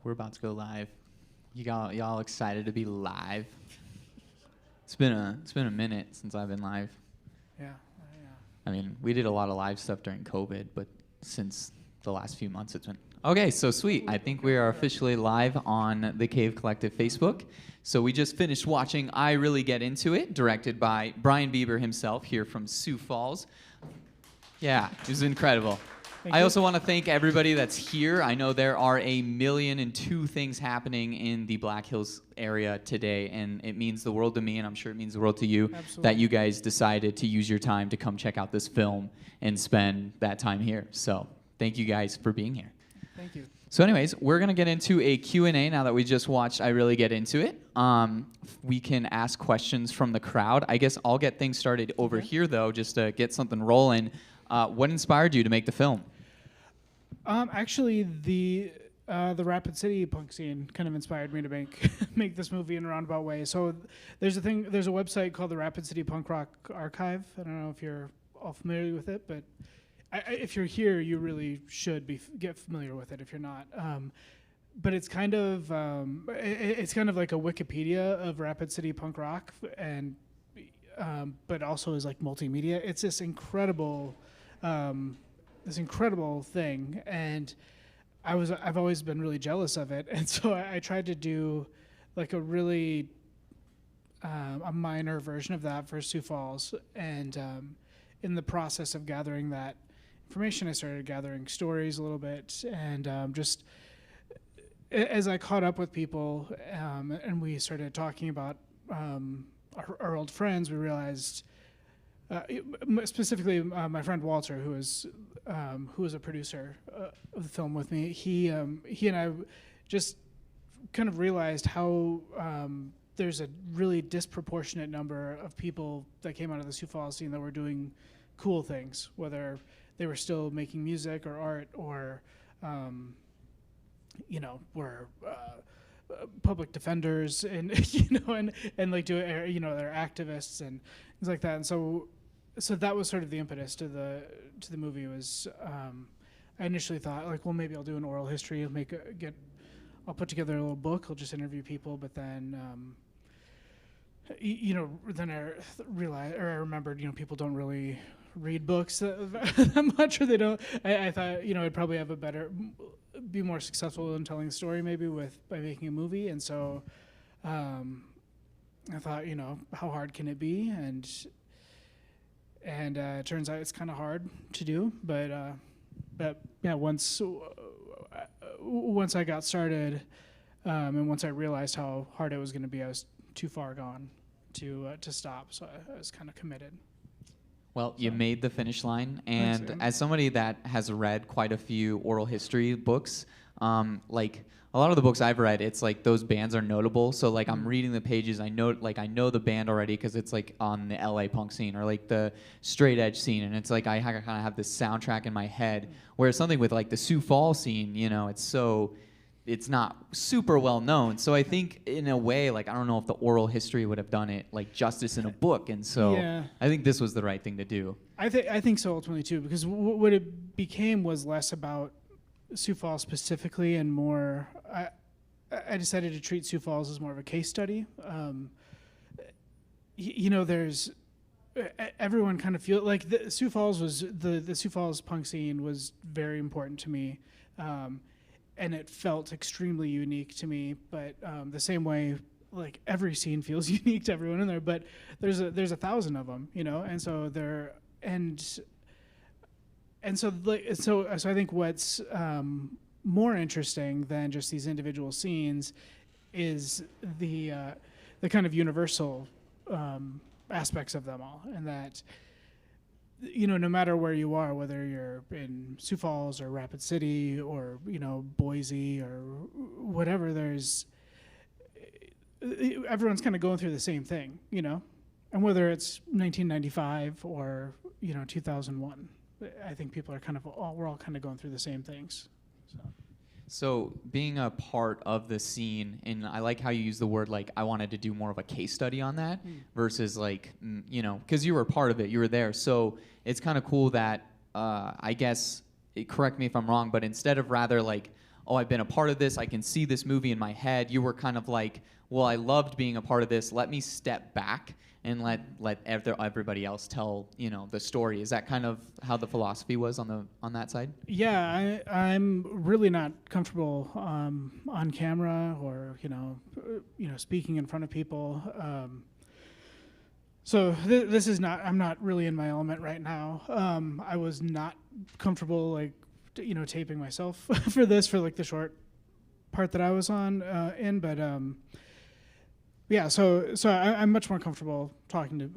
We're about to go live. Y'all excited to be live? It's been a minute since I've been live. Yeah. I mean, we did a lot of live stuff during COVID, but since the last few months, it's been okay. So sweet. I think we are officially live on the Cave Collective Facebook. So we just finished watching I Really Get Into It, directed by Brian Bieber himself here from Sioux Falls. Yeah, it was incredible. I also want to thank everybody that's here. I know there are 1,000,002 things happening in the Black Hills area today, and it means the world to me, and I'm sure it means the world to you, Absolutely. that you guys decided to use your time to come check out this film and spend that time here. So thank you guys for being here. Thank you. So anyways, we're going to get into a Q&A now that we just watched I Really Get Into It. We can ask questions from the crowd. I guess I'll get things started over here, though, just to get something rolling. What inspired you to make the film? Actually, the Rapid City punk scene kind of inspired me to make this movie in a roundabout way. So there's a website called the Rapid City Punk Rock Archive. I don't know if you're all familiar with it, but if you're here, you really should get familiar with it if you're not. But it's kind of like a Wikipedia of Rapid City punk rock, and but also is like multimedia. It's this incredible thing, and I've always been really jealous of it, and so I tried to do like a really a minor version of that for Sioux Falls, and in the process of gathering that information, I started gathering stories a little bit, and just as I caught up with people and we started talking about our old friends, we realized specifically my friend Walter, who was a producer of the film with me, he and I just kind of realized how there's a really disproportionate number of people that came out of the Sioux Falls scene that were doing cool things, whether they were still making music or art or were public defenders and and like do they're activists and things like that. And so that was sort of the impetus to the movie. Was I initially thought like, well, maybe I'll do an oral history. I'll put together a little book. I'll just interview people. But then then I realized, or I remembered, people don't really read books that much, or they don't. I thought I'd probably be more successful in telling a story maybe by making a movie. And so I thought, how hard can it be? And it turns out it's kind of hard to do, but yeah, once I got started, and once I realized how hard it was going to be, I was too far gone to stop. So I was kind of committed. Well, you made the finish line, and Thanks, as somebody that has read quite a few oral history books, like a lot of the books I've read, it's like those bands are notable. So like I'm reading the pages, I know the band already because it's like on the LA punk scene or like the straight edge scene, and it's like I kind of have this soundtrack in my head. Whereas something with like the Sioux Falls scene, it's not super well known. So I think in a way, like I don't know if the oral history would have done it like justice in a book, and so Yeah. I think this was the right thing to do. I think so ultimately too, because what it became was less about Sioux Falls specifically and more. I decided to treat Sioux Falls as more of a case study. There's everyone kind of feel like the Sioux Falls was the Sioux Falls punk scene was very important to me. And it felt extremely unique to me, but the same way, like every scene feels unique to everyone in there. But there's 1,000 of them, and so they're so I think what's more interesting than just these individual scenes is the kind of universal aspects of them all, and that. No matter where you are, whether you're in Sioux Falls or Rapid City or, Boise or whatever, everyone's kind of going through the same thing, and whether it's 1995 or, 2001, I think people are we're all kind of going through the same things. So being a part of the scene, and I like how you use the word, like, I wanted to do more of a case study on that versus like, because you were part of it, you were there. So it's kind of cool that, I guess, correct me if I'm wrong, but instead of rather like oh, I've been a part of this, I can see this movie in my head. You were kind of like, well, I loved being a part of this. Let me step back and let everybody else tell, you know, the story. Is that kind of how the philosophy was on that side? Yeah, I'm really not comfortable on camera or speaking in front of people. So this is not. I'm not really in my element right now. I was not comfortable taping myself for this for like the short part that I was on but. Yeah, so I'm much more comfortable talking to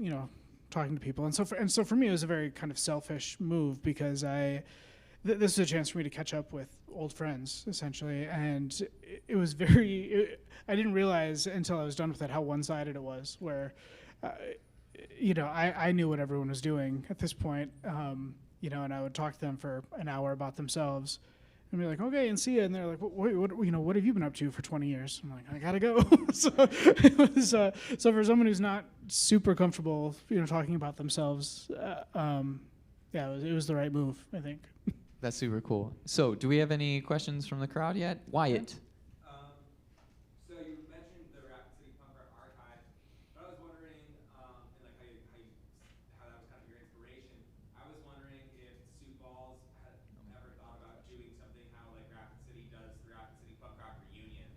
people, and so for me it was a very kind of selfish move because this is a chance for me to catch up with old friends essentially, and it was I didn't realize until I was done with it how one-sided it was. Where, I knew what everyone was doing at this point, and I would talk to them for an hour about themselves. And be like, okay, and see ya. And they're like, what have you been up to for 20 years? I'm like, I gotta go. So it was, so for someone who's not super comfortable, talking about themselves, it was the right move, I think. That's super cool. So, do we have any questions from the crowd yet? Wyatt. So you mentioned the Rapid City Punk Rock Archive, but I was wondering, and like how that was kind of your inspiration. I was wondering if Sioux Falls had ever thought about doing something how like Rapid City does the Rapid City Punk Rock reunions.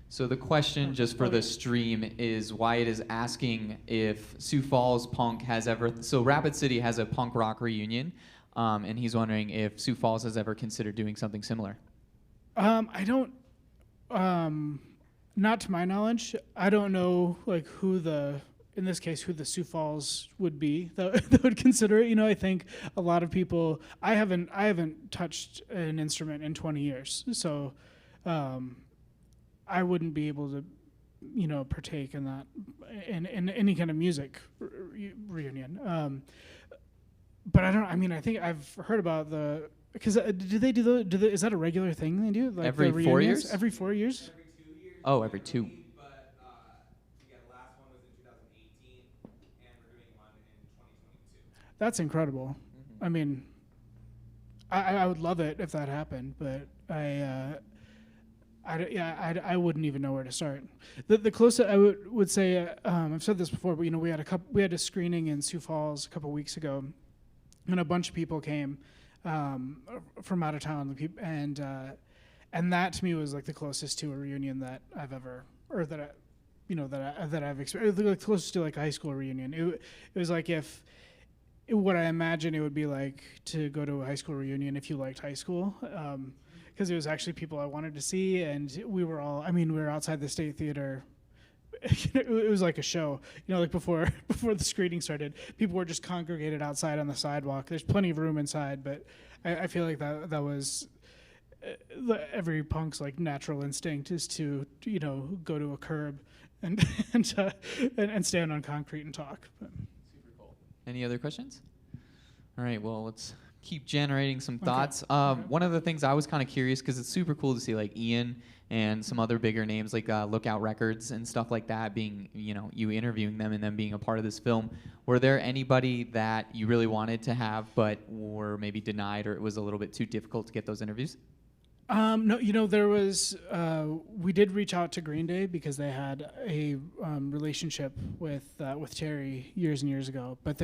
So the question, just for the stream, is Wyatt is asking if Sioux Falls punk has ever. So Rapid City has a punk rock reunion, and he's wondering if Sioux Falls has ever considered doing something similar. I don't. Not to my knowledge. I don't know in this case who the Sioux Falls would be that would consider it. I think a lot of people. I haven't touched an instrument in 20 years, so I wouldn't be able to, partake in that in any kind of music reunion. But I don't. I mean, I think I've heard about because do they do is that a regular thing they do? Like every 4 years? Every 4 years? Every 2 years. Oh, every 2. But the last one was in 2018, and we're doing one in 2022. That's incredible. Mm-hmm. I mean, I would love it if that happened, but I wouldn't even know where to start. The closest I would say, I've said this before, but we had a screening in Sioux Falls a couple weeks ago, and a bunch of people came from out of town, and that to me was like the closest to a reunion that I've ever, or that I've experienced, like closest to like a high school reunion. It was like what I imagine it would be like to go to a high school reunion if you liked high school. Because it was actually people I wanted to see, and we were outside the State Theater. It was like a show, like before the screening started, people were just congregated outside on the sidewalk. There's plenty of room inside, but I feel like that was every punk's like natural instinct is to go to a curb and stand on concrete and talk. But. Super cool. Any other questions? All right, well, let's keep generating some thoughts. Okay. One of the things I was kind of curious, because it's super cool to see like Ian and some other bigger names like Lookout Records and stuff like that being, you interviewing them and them being a part of this film. Were there anybody that you really wanted to have but were maybe denied, or it was a little bit too difficult to get those interviews? No, there was, we did reach out to Green Day because they had a relationship with Terry years and years ago, but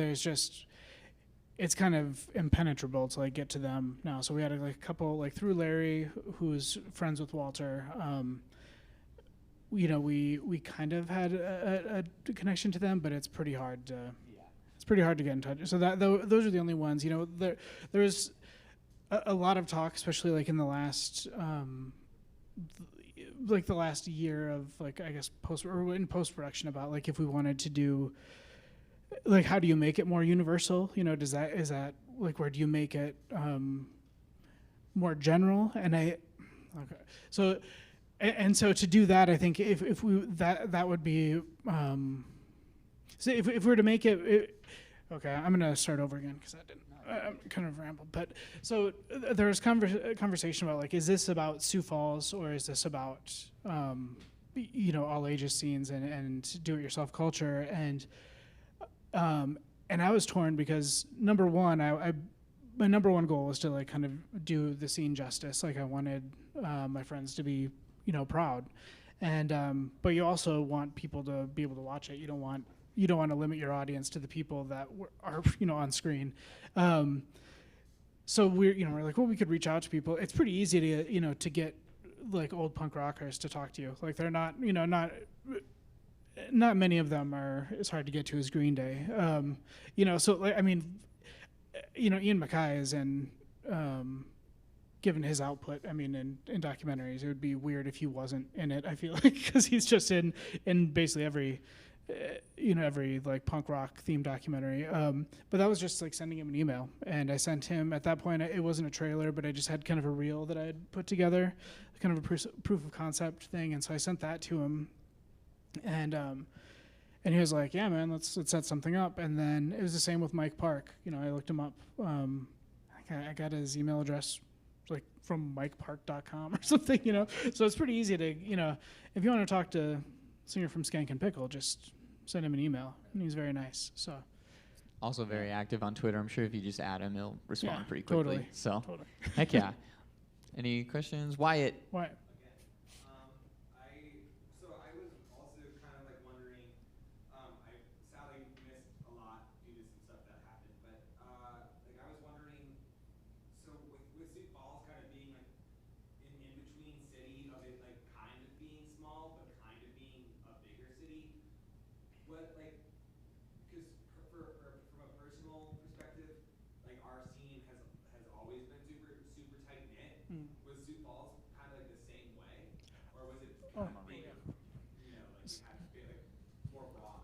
it's kind of impenetrable to like get to them now. So we had a couple like through Larry, who's friends with Walter. We kind of had a connection to them, but it's pretty hard to get in touch. So those are the only ones. There was a lot of talk, especially like in the last the last year of like I guess post production about like if we wanted to do. Like, how do you make it more universal? Is that like where do you make it more general? So to do that, I think if we that would be so if we were to make it okay, I'm gonna start over again because I didn't. I'm kind of rambled, but so there was conversation about like, is this about Sioux Falls or is this about all ages scenes and do-it-yourself culture and I was torn because number one, my number one goal was to like kind of do the scene justice. Like I wanted my friends to be, proud, and but you also want people to be able to watch it. You don't want to limit your audience to the people that are on screen. So we're like, well, we could reach out to people. It's pretty easy to to get like old punk rockers to talk to you. Like they're not not many of them are as hard to get to as Green Day. So like I mean, Ian MacKaye is in, given his output, I mean, in documentaries, it would be weird if he wasn't in it. I feel like because he's just in basically every every like punk rock themed documentary. But that was just like sending him an email, and I sent him at that point. It wasn't a trailer, but I just had kind of a reel that I had put together, kind of a proof of concept thing, and so I sent that to him, and he was like, "Yeah, man, let's set something up." And then it was the same with Mike Park. I looked him up. I got his email address like from mikepark.com or something. So it's pretty easy to if you want to talk to singer from Skank and Pickle, just send him an email, and he's very nice. So Also very active on Twitter. I'm sure if you just add him, he'll respond pretty quickly. Totally. So, Totally. heck yeah. Any questions? Wyatt. What? So I was also kind of like wondering, I sadly missed a lot due to some stuff that happened, but like I was wondering, so with Sioux Falls kind of being like in between city of it like kind of being small but kind of being a bigger city, what like because from a personal perspective, like our scene has always been super tight knit. Was Sioux Falls kind of like the same way, or was it kind of bigger? More broad.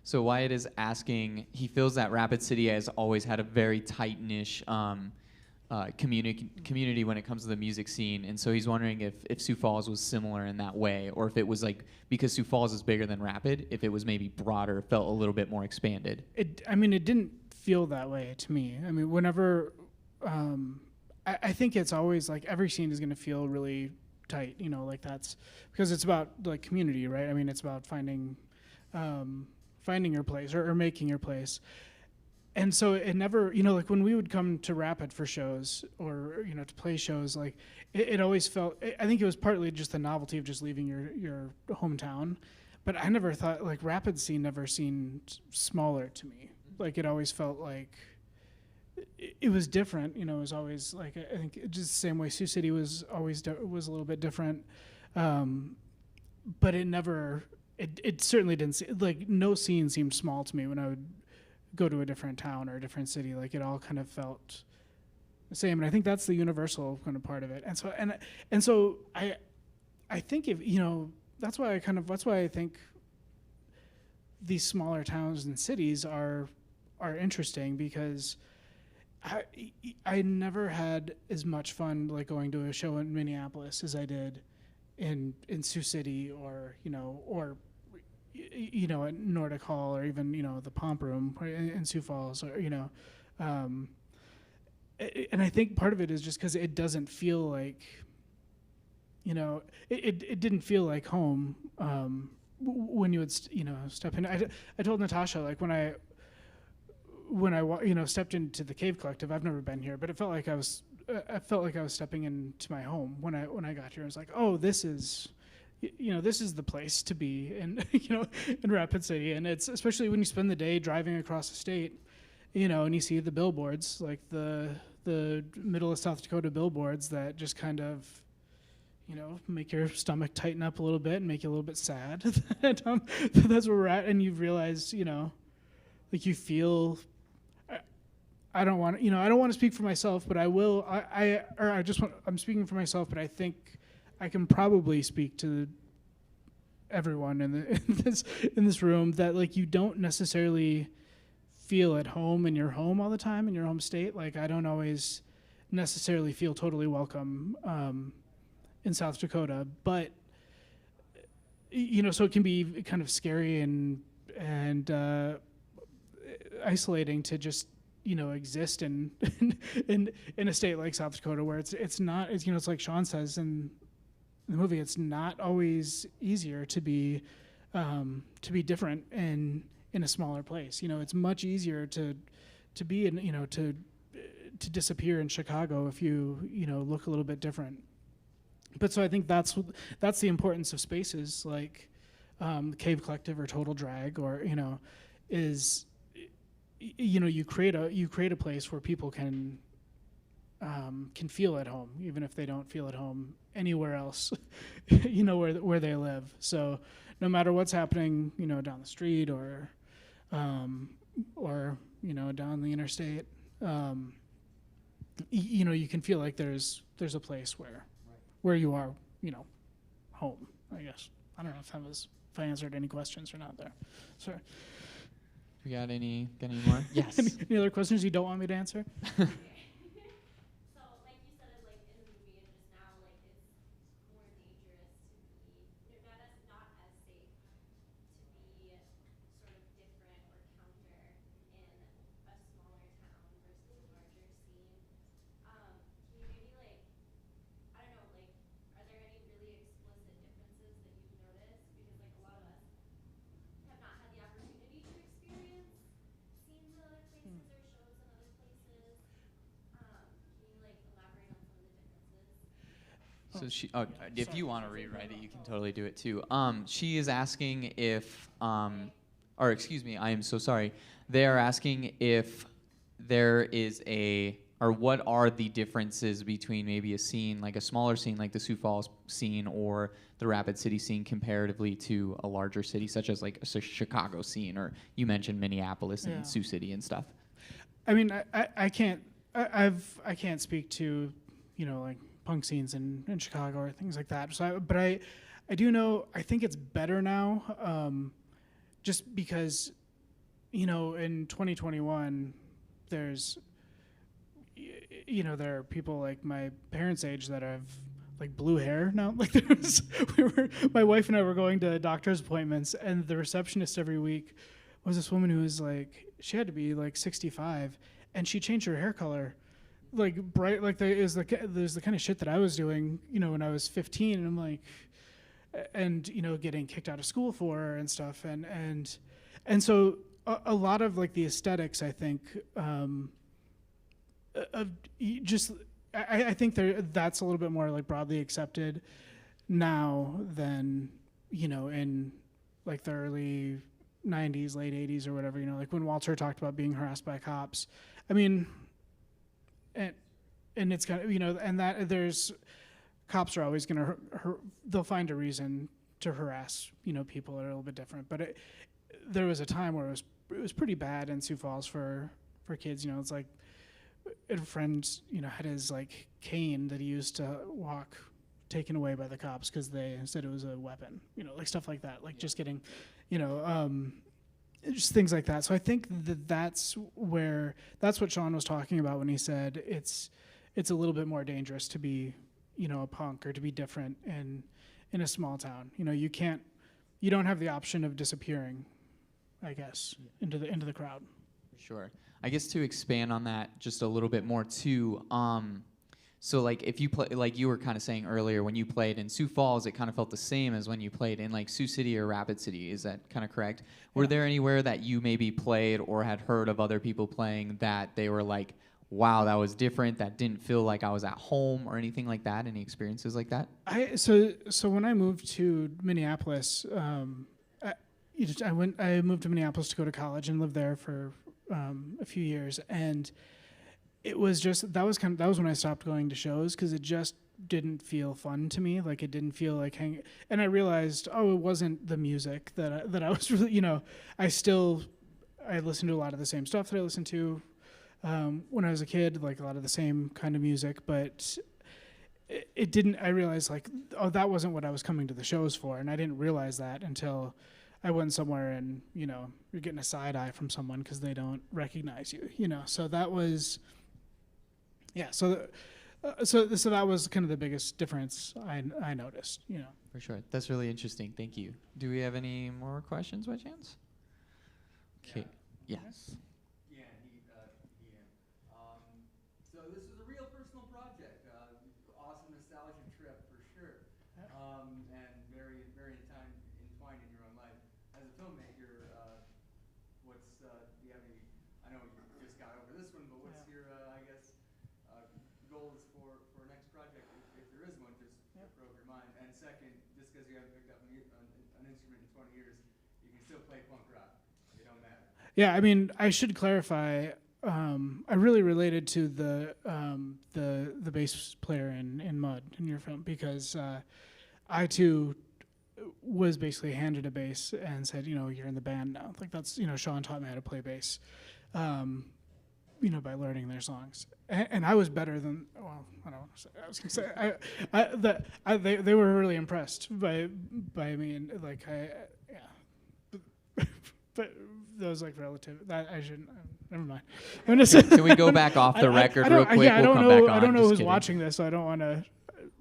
So Wyatt is asking, he feels that Rapid City has always had a very tight-niche community when it comes to the music scene, and so he's wondering if Sioux Falls was similar in that way, or if it was like, because Sioux Falls is bigger than Rapid, if it was maybe broader, felt a little bit more expanded. It didn't feel that way to me. I mean, whenever, I think it's always like every scene is going to feel really tight, like that's because it's about like community, right? I mean, it's about finding your place or making your place. And so it never, like when we would come to Rapid for shows or, to play shows, like it always felt, I think it was partly just the novelty of just leaving your hometown. But I never thought, like Rapid scene never seemed smaller to me. Like it always felt like it was different, it was always like, I think just the same way Sioux City was always was a little bit different. But it never, it certainly didn't like no scene seemed small to me when I would go to a different town or a different city. Like it all kind of felt the same, and I think that's the universal kind of part of it. And so I think if that's why I think these smaller towns and cities are interesting, because I never had as much fun like going to a show in Minneapolis as I did in Sioux City or at Nordic Hall, or even the Pomp Room in Sioux Falls, or and I think part of it is just because it doesn't feel like it didn't feel like home when you would step in. I told Natasha, like when I stepped into the Cave Collective, I've never been here, but it felt like I was stepping into my home when I got here. I was like, oh, this is the place to be in in Rapid City. And it's especially when you spend the day driving across the state, and you see the billboards, like the middle of South Dakota billboards that just kind of make your stomach tighten up a little bit and make you a little bit sad that that's where we're at. And you realize like you feel, I don't want to speak for myself, but I will. I'm speaking for myself, but I think I can probably speak to everyone in this room that like you don't necessarily feel at home in your home all the time in your home state. Like I don't always necessarily feel totally welcome in South Dakota, but so it can be kind of scary and isolating to just exist in a state like South Dakota, where it's not, it's like Sean says in the movie, it's not always easier to be different in a smaller place. It's much easier to be in to disappear in Chicago if you look a little bit different. But so I think that's the importance of spaces like Cave Collective or Total Drag, or is you create a place where people can feel at home, even if they don't feel at home anywhere else, where they live. So no matter what's happening, down the street or down the interstate, you can feel like there's a place where you are, home, I guess. I don't know if I answered any questions or not there. Sorry. We got any more? Yes. Any other questions you don't want me to answer? So if you want to rewrite it, you can totally do it too. She is asking if, or excuse me, I am so sorry. They are asking if there is or what are the differences between maybe a scene, like a smaller scene like the Sioux Falls scene or the Rapid City scene comparatively to a larger city such as like a Chicago scene, or you mentioned Minneapolis and Sioux City and stuff. I mean, I can't speak to, like punk scenes in Chicago or things like that. So, but I do know, I think it's better now, just because, in 2021, there's, there are people like my parents' age that have like blue hair now. Like my wife and I were going to doctor's appointments, and the receptionist every week was this woman who was like, she had to be like 65, and she changed her hair color like bright, like there's the kind of shit that I was doing, when I was 15, and I'm like, and getting kicked out of school for her and stuff, and so a lot of like the aesthetics, I think, of just I think that's a little bit more like broadly accepted now than in like the early 90s, late 80s or whatever, like when Walter talked about being harassed by cops. I mean, and it's kind of, and that there's cops are always going to they'll find a reason to harass people that are a little bit different, but there was a time where it was pretty bad in Sioux Falls for kids. It's like a friend had his like cane that he used to walk taken away by the cops because they said it was a weapon, like stuff like that, like just getting just things like that. So I think that's what Sean was talking about when he said it's a little bit more dangerous to be, a punk or to be different in a small town. You don't have the option of disappearing, I guess, into the crowd. Sure. I guess to expand on that just a little bit more too, so like if you play, like you were kind of saying earlier, when you played in Sioux Falls, it kind of felt the same as when you played in like Sioux City or Rapid City. Is that kind of correct? Were there anywhere that you maybe played or had heard of other people playing that they were like, wow, that was different, that didn't feel like I was at home or anything like that? Any experiences like that? So when I moved to Minneapolis, I moved to Minneapolis to go to college and lived there for a few years, and it was just that was when I stopped going to shows because it just didn't feel fun to me. Like it didn't feel like hanging. And I realized, it wasn't the music that I was really, I listened to a lot of the same stuff that I listened to when I was a kid, like a lot of the same kind of music, but it didn't. I realized like, that wasn't what I was coming to the shows for, and I didn't realize that until I went somewhere and you're getting a side eye from someone because they don't recognize you. So that was. Yeah, so that was kind of the biggest difference I noticed, For sure. That's really interesting. Thank you. Do we have any more questions by chance? Okay. Yeah. Yes. Yeah, so this is a real personal project. Awesome nostalgia trip for sure. And very, very entwined in your own life. As a filmmaker, do you have any, I know you just got over this one, but what's your, I guess, second, just because you haven't picked up an instrument in 20 years, you can still play punk rock. It don't matter. Yeah, I mean, I should clarify. I really related to the bass player in Mud in your film because I too was basically handed a bass and said, you're in the band now. Like that's Sean taught me how to play bass, by learning their songs, and I was better than. Well, I don't want to say. I was gonna say they were really impressed by me and like but those like relative that I shouldn't. Never mind. I'm just Can we go back off the record real quick? Yeah, I don't We'll come know. back on. I don't know Just who's kidding. watching this, so I don't want to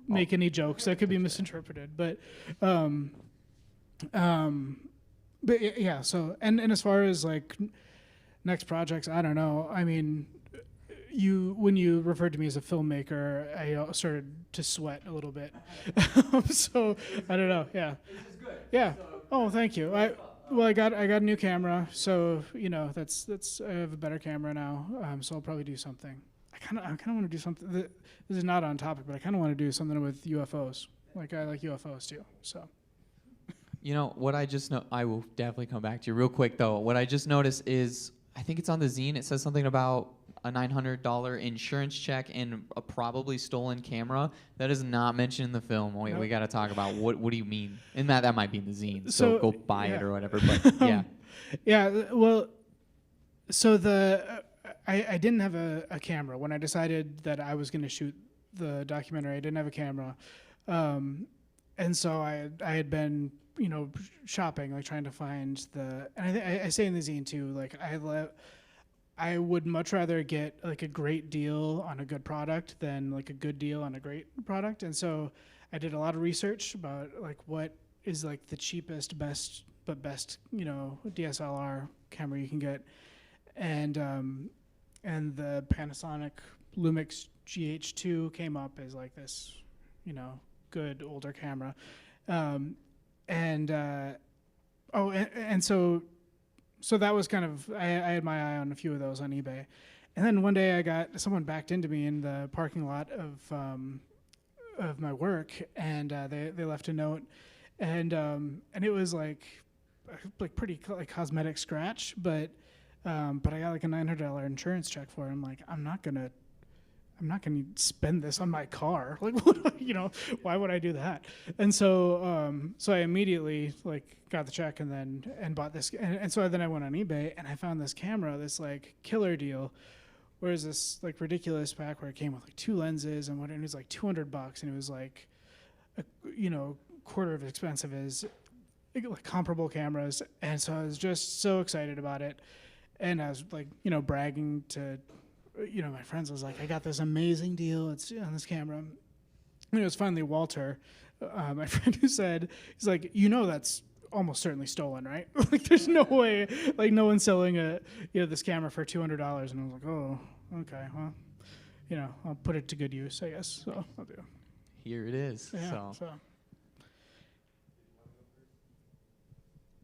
make any jokes that could be misinterpreted. But yeah. So and as far as like next projects, I don't know. I mean, when you referred to me as a filmmaker, I started to sweat a little bit. So I don't know. Yeah. Which is good. Yeah. Oh, thank you. I got a new camera, so that's I have a better camera now. So I'll probably do something. I kind of want to do something. This is not on topic, but I kind of want to do something with UFOs. Like I like UFOs too. So. What I just know, I will definitely come back to you real quick though. What I just noticed is, I think it's on the zine. It says something about a $900 insurance check and a probably stolen camera. That is not mentioned in the film. Wait, Nope. we got to talk about what do you mean? And that might be in the zine. So So, go buy it yeah. or whatever. But yeah. Yeah. Well, so I didn't have a camera when I decided that I was going to shoot the documentary. I didn't have a camera, and so I had been shopping, like trying to find and I say in the zine too, like I would much rather get like a great deal on a good product than like a good deal on a great product. And so I did a lot of research about like what is like the cheapest, best DSLR camera you can get. And the Panasonic Lumix GH2 came up as like this, good older camera. So that was kind of, I had my eye on a few of those on eBay. And then one day someone backed into me in the parking lot of my work, and they left a note, and it was like pretty like cosmetic scratch, but I got like a $900 insurance check for it. I'm like, I'm not gonna spend this on my car. Like, why would I do that? And so I immediately like got the check and bought this. And so then I went on eBay and I found this camera, this like killer deal, whereas this like ridiculous pack where it came with like 2 lenses and it was like $200, and it was like a quarter of as expensive as like comparable cameras. And so I was just so excited about it, and I was like bragging to my friends. I was like, I got this amazing deal. It's on this camera. And it was finally Walter, my friend, who said, he's like, that's almost certainly stolen, right? Like, there's no way, like, no one's selling this camera for $200. And I was like, oh, okay, well, I'll put it to good use, I guess. So I'll do. Here it is. Yeah. So,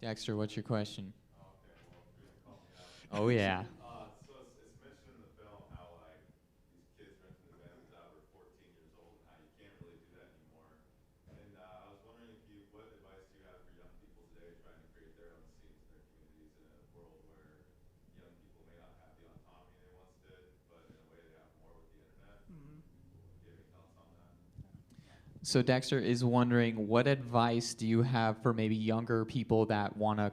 Dexter, what's your question? Oh yeah. So it's mentioned in the film how like these kids renting the vans out were 14 years old and how you can't really do that anymore. And I was wondering what advice do you have for young people today trying to create their own scenes in their communities in a world where young people may not have the autonomy they once did, but in a way they have more with the internet. Mm-hmm. Do you have any thoughts on that? So Dexter is wondering, what advice do you have for maybe younger people that want to,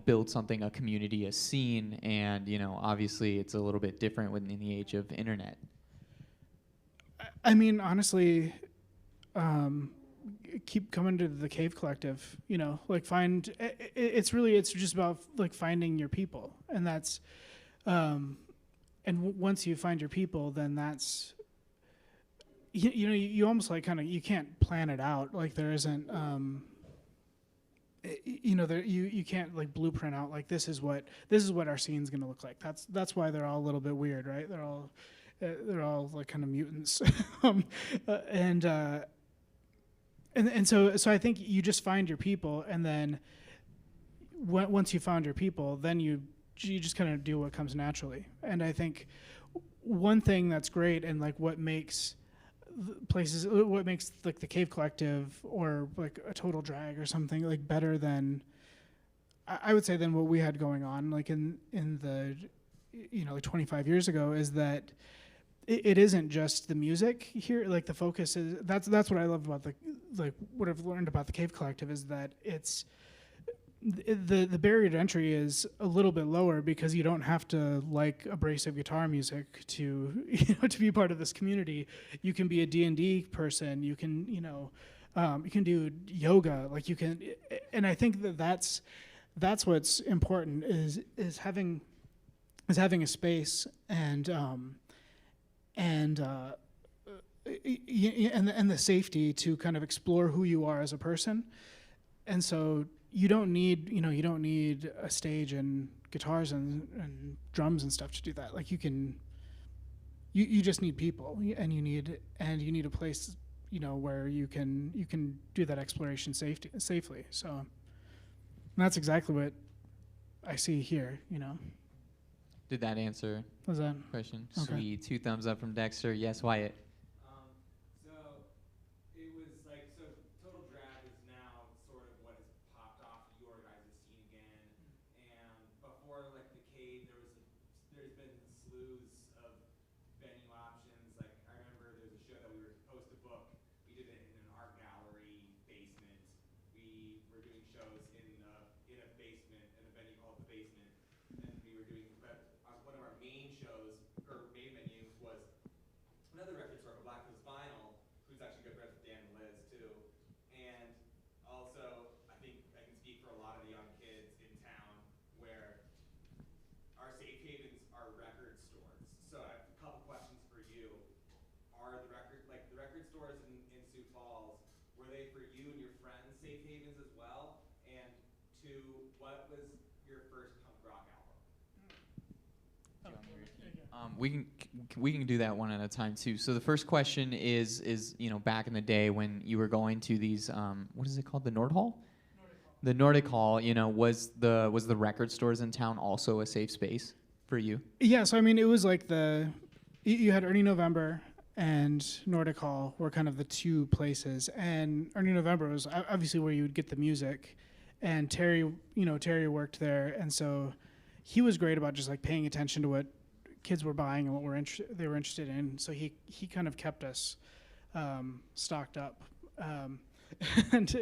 build something, a community, a scene, and, obviously it's a little bit different in the age of internet. I mean, honestly, keep coming to the Cave Collective, like it's just about like finding your people. And that's, and once you find your people, then that's, you almost like you can't plan it out. Like there isn't, you can't like blueprint out like this is what our scene's gonna look like. That's why they're all a little bit weird, right? They're all like kind of mutants, and so I think you just find your people, and then once you found your people, then you just kind of do what comes naturally. And I think one thing that's great, and like what makes places, what makes like the Cave Collective or like a Total Drag or something like better than, I would say, than what we had going on like in the, like 25 years ago, is that it isn't just the music here. Like the focus is, that's what I love about what I've learned about the Cave Collective, is that it's the barrier to entry is a little bit lower, because you don't have to like abrasive guitar music to to be part of this community. You can be a D&D person. You can you can do yoga. Like you can, and I think that's what's important, is having a space and the safety to kind of explore who you are as a person. And so you don't need a stage and guitars and drums and stuff to do that. Like you just need people, and you need a place where you can do that exploration safely. So that's exactly what I see here. Did that answer Was that the question? Okay. Sweet. 2 thumbs up from Dexter. Yes, Wyatt. So it was like, so Total Drag is now sort of what has popped off your guys' scene again. And before like the Cave, there's been slews of venue options. Like I remember there was a show that we were supposed to book. We did it in an art gallery basement. We were doing shows in a basement, in a venue called The Basement. And we were doing, but one of our main shows, or main venues, was another record store, Black Coast Vinyl, who's actually good friends with Dan and Liz too. And also, I think I can speak for a lot of the young kids in town, where our safe havens are record stores. So I have a couple questions for you. Are the record stores in Sioux Falls, were they for you and your friends safe havens as well? And two, what was your first punk rock album? We can do that one at a time too. So the first question is back in the day when you were going to these what is it called, the Nord Hall? The Nordic Hall, was the record stores in town also a safe space for you? Yeah, so I mean, it was like you had Early November and Nordic Hall were kind of the two places, and Early November was obviously where you would get the music, and Terry worked there, and so he was great about just like paying attention to what kids were buying and what they were interested in. So he kind of kept us stocked up, and so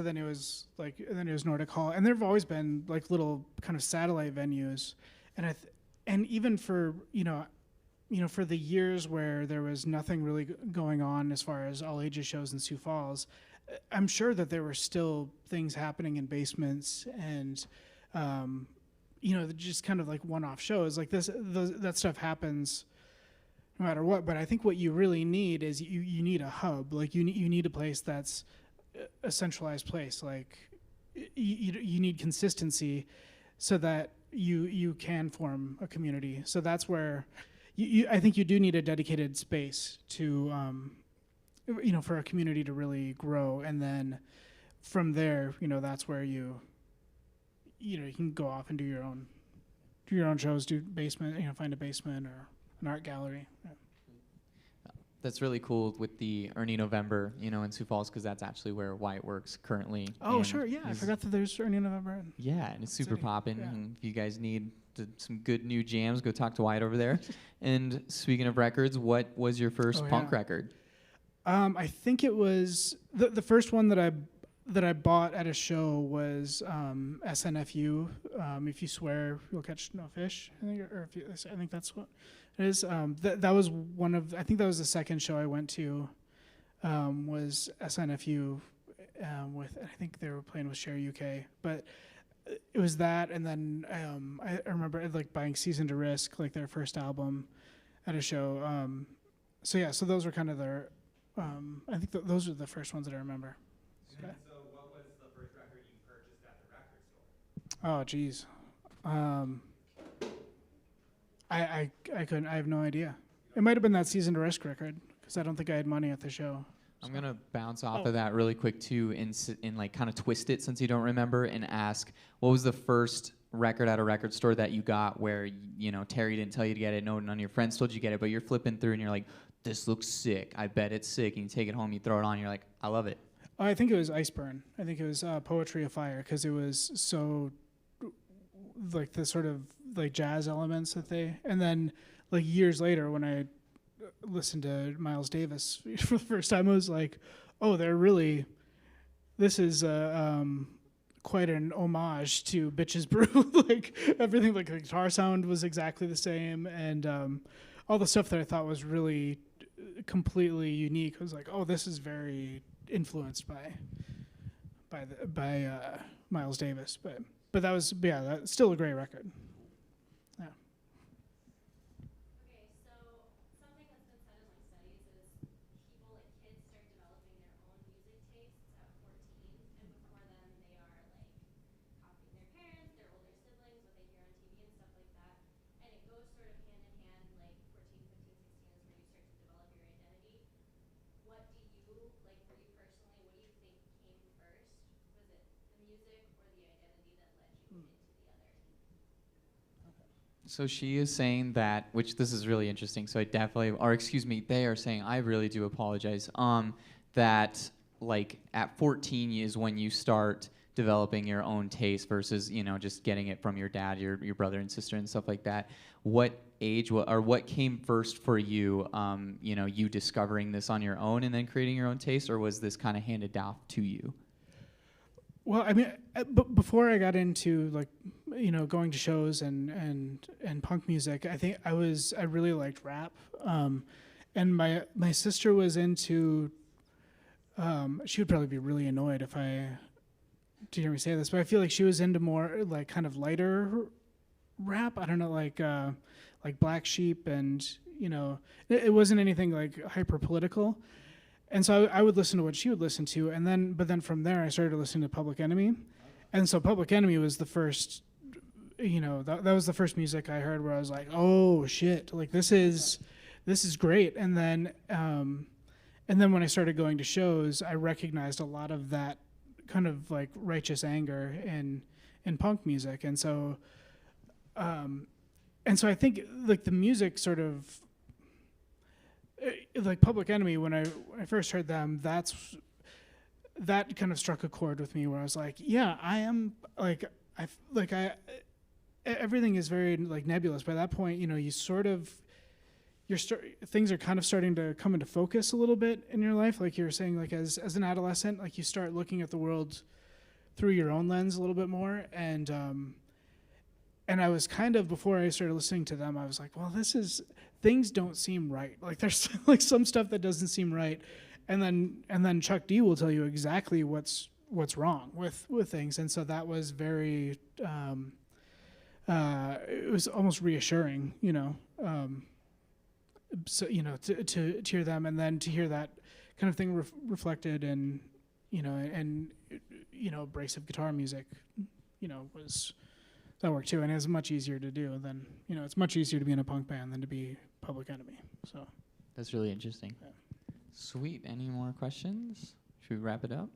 then it was Nordic Hall, and there've always been like little kind of satellite venues, and even for for the years where there was nothing really going on as far as all ages shows in Sioux Falls, I'm sure that there were still things happening in basements and just kind of like one-off shows like this. That stuff happens no matter what. But I think what you really need is you need a hub. Like you need a place that's a centralized place. Like you need consistency so that you can form a community. So that's where I think you do need a dedicated space to for a community to really grow, and then from there, that's where you can go off and do your own shows, do basement, find a basement or an art gallery. Yeah. That's really cool with the Ernie November, in Sioux Falls, because that's actually where Wyatt works currently. Oh, and sure, yeah, I forgot that there's Ernie November. Yeah, and it's super poppin'. Yeah. And if you guys need some good new jams, go talk to Wyatt over there. And speaking of records, what was your first punk record? I think it was the first one that I bought at a show was SNFU. If you swear, you'll catch no fish. I think that's what it is. That was one of. I think that was the second show I went to. Was SNFU with. I think they were playing with Share UK, but it was that, and then I remember like buying Season to Risk, like their first album, at a show. So those were kind of their. I think those are the first ones that I remember. And so what was the first record you purchased at the record store? Oh, geez. I couldn't. I have no idea. It might have been that Season to Risk record, because I don't think I had money at the show. I'm gonna bounce off of that really quick too, and like kind of twist it since you don't remember, and ask what was the first record at a record store that you got where, you know, Terry didn't tell you to get it, none of your friends told you to get it, but you're flipping through and you're like, this looks sick. I bet it's sick. And you take it home, you throw it on, and you're like, I love it. I think it was Iceburn. I think it was Poetry of Fire, because it was so like the sort of like jazz elements that they, and then like years later when I listened to Miles Davis for the first time, I was like, oh, this is quite an homage to Bitches Brew. Like everything, like the guitar sound was exactly the same, and all the stuff that I thought was really completely unique. I was like, oh, this is very influenced by Miles Davis, but that was, yeah, that's still a great record. Yeah. Okay, so something that's been said in like studies is people, like kids, start developing their own music tastes at 14, and before then they are like copying their parents, their older siblings, what they hear on TV and stuff like that. And it goes sort of hand in hand, like 14, 15, 16 is when you start to develop your identity. What do you, like for you personally, what do you think came first? Was it the music or the identity that led you into the other? So she is saying that, which this is really interesting. So I definitely, or excuse me, they are saying, I really do apologize. That like at 14 is when you start developing your own taste versus, you know, just getting it from your dad, your brother and sister and stuff like that. What age or what came first for you? You know, you discovering this on your own and then creating your own taste, or was this kind of handed down to you? Well, I mean, before I got into like, you know, going to shows and punk music, I think I really liked rap, and my sister was into. She would probably be really annoyed if I to hear me say this, but I feel like she was into more like kind of lighter rap. I don't know, like Black Sheep, and you know, it wasn't anything like hyper political. And so I would listen to what she would listen to, but then from there I started listening to Public Enemy, and so Public Enemy was the first, you know, that was the first music I heard where I was like, oh shit, like this is great. And then when I started going to shows, I recognized a lot of that kind of like righteous anger in punk music, and so I think like the music sort of. Like Public Enemy, when I first heard them, that kind of struck a chord with me where I was like, yeah, I am everything is very like nebulous. By that point, you know, things are kind of starting to come into focus a little bit in your life. Like you were saying, like as an adolescent, like you start looking at the world through your own lens a little bit more. And I was kind of, before I started listening to them, I was like, well, things don't seem right. Like there's like some stuff that doesn't seem right. And then Chuck D will tell you exactly what's wrong with things. And so that was very, it was almost reassuring, you know. So, you know, to hear them, and then to hear that kind of thing reflected in, you know, abrasive guitar music, you know, that worked too. And it was much easier to do than, you know, it's much easier to be in a punk band than to be Public Enemy. So That's really interesting. Yeah. Sweet. Any more questions? Should we wrap it up?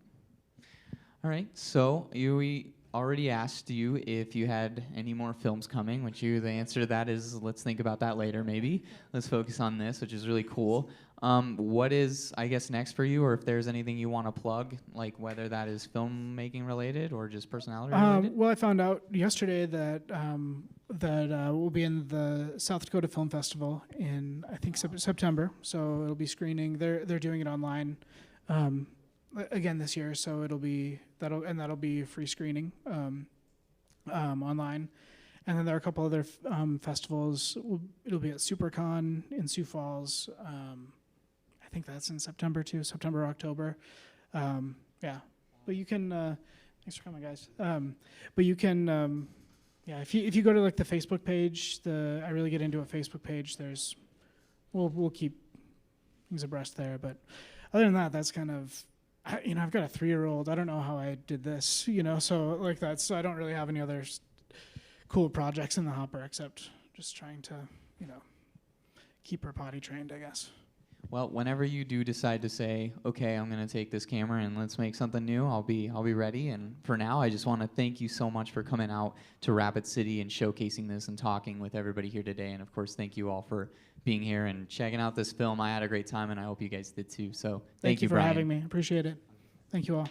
All right. So we already asked you if you had any more films coming, the answer to that is let's think about that later maybe. Let's focus on this, which is really cool. What is, I guess, next for you, or if there's anything you want to plug, like whether that is filmmaking related or just personality related? Well, I found out yesterday that we'll be in the South Dakota Film Festival in, I think, September. So it'll be screening. They're doing it online again this year. So that'll be free screening online. And then there are a couple other festivals. It'll be at SuperCon in Sioux Falls. I think that's in September too, September, October. Yeah, but you can. Thanks for coming, guys. But you can. Yeah, if you go to like the Facebook page, I really get into a Facebook page. We'll keep things abreast there. But other than that, that's kind of. I've got a 3-year-old. I don't know how I did this. So like that. So I don't really have any other cool projects in the hopper except just trying to, keep her potty trained, I guess. Well, whenever you do decide to say, okay, I'm going to take this camera and let's make something new, I'll be ready. And for now, I just want to thank you so much for coming out to Rapid City and showcasing this and talking with everybody here today. And of course, thank you all for being here and checking out this film. I had a great time, and I hope you guys did too. So thank you, for Brian. having me. Appreciate it. Thank you all.